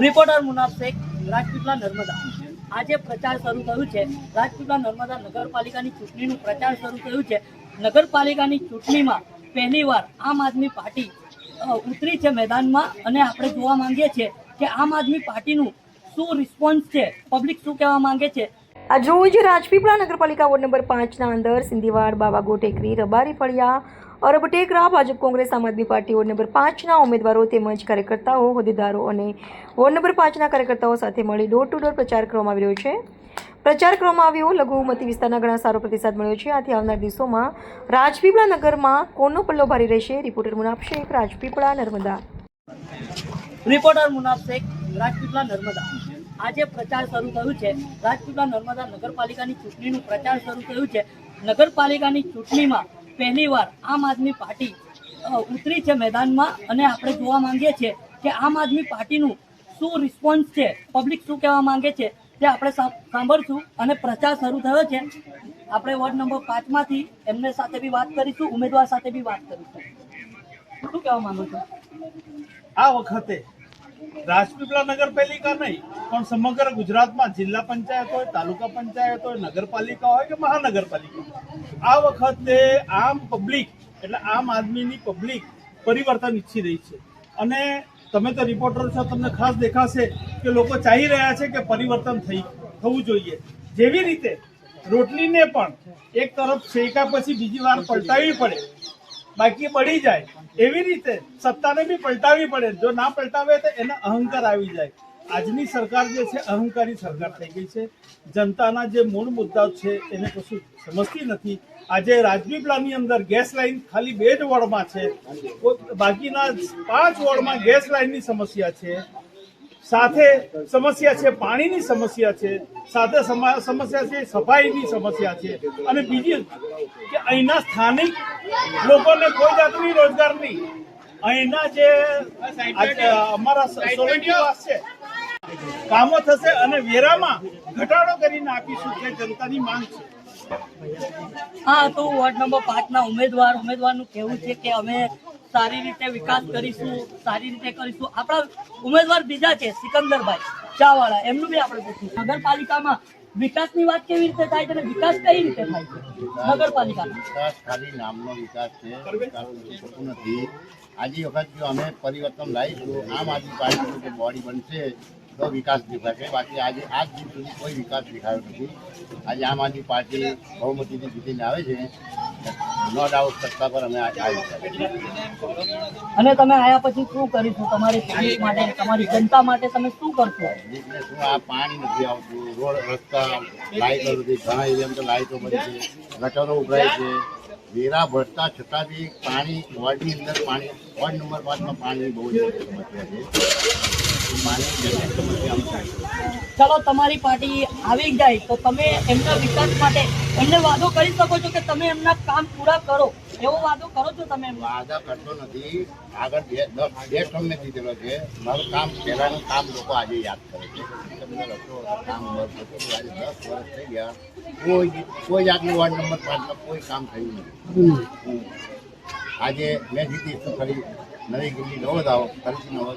Reporter Munaf Sheikh, Rajpipla Narmada. આજે પ્રચાર શરૂ થયું છે। રાજપીપળા નર્મદા નગરપાલિકાની ચૂંટણીનું પ્રચાર શરૂ થયું છે। નગરપાલિકાની ચૂંટણીમાં પહેલીવાર આમ આદમી પાર્ટી ઉતરી છે મેદાનમાં અને આપણે જોવા માંગીએ છીએ કે આમ આદમી પાર્ટીનું શું રિસ્પોન્સ છે, પબ્લિક શું કહેવા માંગે છે। આજ રોજ રાજપીપળા નગરપાલિકા વોર્ડ નંબર 5ના અંદર સિંધીવાડ, બાવાગો ટેકરી, રબારી ફળિયા, અરબટેકરા, ભાજપ, કોંગ્રેસ, આમ આદમી પાર્ટી વોર્ડ નંબર 5ના ઉમેદવારો તેમજ કાર્યકર્તાઓ, હોદ્દેદારો અને વોર્ડ નંબર 5ના કાર્યકર્તાઓ સાથે મળી ડોર ટુ ડોર પ્રચાર કરવામાં આવી રહ્યો છે। પ્રચાર કરવામાં આવ્યો, લઘુમતી વિસ્તારના ઘણા સારો પ્રતિસાદ મળ્યો છે। આથી આવનાર દિવસોમાં રાજપીપળા નગરમાં કોનો પલ્લો ભારી રહેશે? રિપોર્ટર મુનાફ શેખ, રાજપીપળા નર્મદા। રિપોર્ટર મુનાફ શેખ, રાજપીપળા નર્મદા। આજે પ્રચાર શરૂ થયું છે। રાજપીપળા નર્મદા નગરપાલિકાની ચૂંટણીનું પ્રચાર શરૂ થયું છે। નગરપાલિકાની ચૂંટણીમાં પહેલીવાર આમ આદમી પાર્ટી ઉતરી છે મેદાનમાં અને આપણે જોવા માંગીએ છીએ કે આમ આદમી પાર્ટીનું શું રિસ્પોન્સ છે, પબ્લિક શું કહેવા માંગે છે તે આપણે સાંભળશું। અને પ્રચાર શરૂ થયો છે। આપણે વોર્ડ નંબર 5માંથી એમને સાથે બી વાત કરીશું, ઉમેદવાર સાથે બી વાત કરીશું। શું કહેવા માંગુ છો? આ વખતે રાજપીપળા નગરપાલિકા નહીં પણ સમગ્ર ગુજરાતમાં જિલ્લા પંચાયત હોય, તાલુકા પંચાયત હોય, નગરપાલિકા હોય કે મહાનગરપાલિકા, આ વખતે આમ પબ્લિક એટલે આમ આદમીની પબ્લિક પરિવર્તન ઈચ્છી રહી છે। અને તમે તો રિપોર્ટર છો, તમને ખાસ દેખાશે કે લોકો ચાહી રહ્યા છે કે પરિવર્તન થવું જોઈએ। જેવી રીતે રોટલીને પણ એક તરફ શેકા પછી બીજી વાર પલટાવી પડે, બાકી બળી જાય, એવી રીતે સત્તાને બી પલટાવી પડે। જો ના પલટાવે તો એને અહંકાર આવી જાય। આજની સરકાર જે છે અહંકારી સરકાર થઈ ગઈ છે। જનતાના જે મૂળ મુદ્દાઓ છે એને કશું સમજતી નથી। આજે રાજપીપળાની અંદર ગેસ લાઈન ખાલી 2 જ વોર્ડમાં છે, બાકીના 5 વોર્ડમાં ગેસ લાઈનની સમસ્યા છે, સાથે સમસ્યા છે પાણીની સમસ્યા છે, સાથે સમસ્યા છે સફાઈની સમસ્યા છે, અને બીજી કે અહીંના સ્થાનિક લોકોને કોઈ જાતની રોજગાર નહીં। અહીંના જે અમારા સોલંકીવાસ છે કામો થશે અને વેરામાં ઘટાડો કરીને આપીશું, જે જનતાની માંગ છે। હા, તો વોર્ડ નંબર 5ના ઉમેદવારનું કહેવું છે કે અમે સારી રીતે વિકાસ કરીશું, સારી રીતે કરીશું। આપણા ઉમેદવાર બીજા છે સિકંદરભાઈ ચાવાળા, એમનું બી આપણે પૂછ્યું નગરપાલિકામાં વિકાસની વાત કેવી રીતે થાય છે અને વિકાસ કઈ રીતે થાય છે નગરપાલિકામાં? વિકાસ ખાલી નામનો વિકાસ છે, વિકાસ થતું નથી। આજે વખત જો અમે પરિવર્તન લાવીશું, આમ આદમી પાર્ટીનું જે બોડી બનશે તો વિકાસ દેખાશે, બાકી આજે આજ દિન સુધી કોઈ વિકાસ દેખાયો નથી। આજે આમ આદમી પાર્ટી બહુમતીથી જીતીને આવે છે, નો ડાઉટ સત્તા પર અમે આવી છે। અને તમે આયા પછી શું કરીશું તમારી પબ્લિક માટે, તમારી જનતા માટે તમે શું કરશો? શું આ પાણી નથી આવતું, રોડ રસ્તા, લાઇટો નથી, ઘણા એરિયામાં તો લાઇટો બની છે, ગટરો ઉભરાય છે, વેરા ભરતા છતાં બી પાણી વોર્ડની અંદર પાણી, વોર્ડ નંબર 5માં પાણીની બહુ જ સમસ્યા છે। ચાલો, તમારી પાર્ટી આવી જાય તો તમે એમના વિકાસ માટે એમને વાદો કરી શકો છો કે તમે એમના કામ પૂરા કરો, એવો વાદો કરો છો તમે? વાદા કરતો નથી, આગળ 2 ટર્મ મેં દીધેલો છે। મારું કામ, પહેલાનું કામ લોકો આજે યાદ કરે છે। કામ આજે 10 વર્ષ થઈ ગયા, કોઈ જાતનું વોર્ડ નંબર 5માં કોઈ કામ થયું નથી। આજે મેં જીતીશું, ફરી નવી દિલ્હી નવો દાવો ફરીથી નવો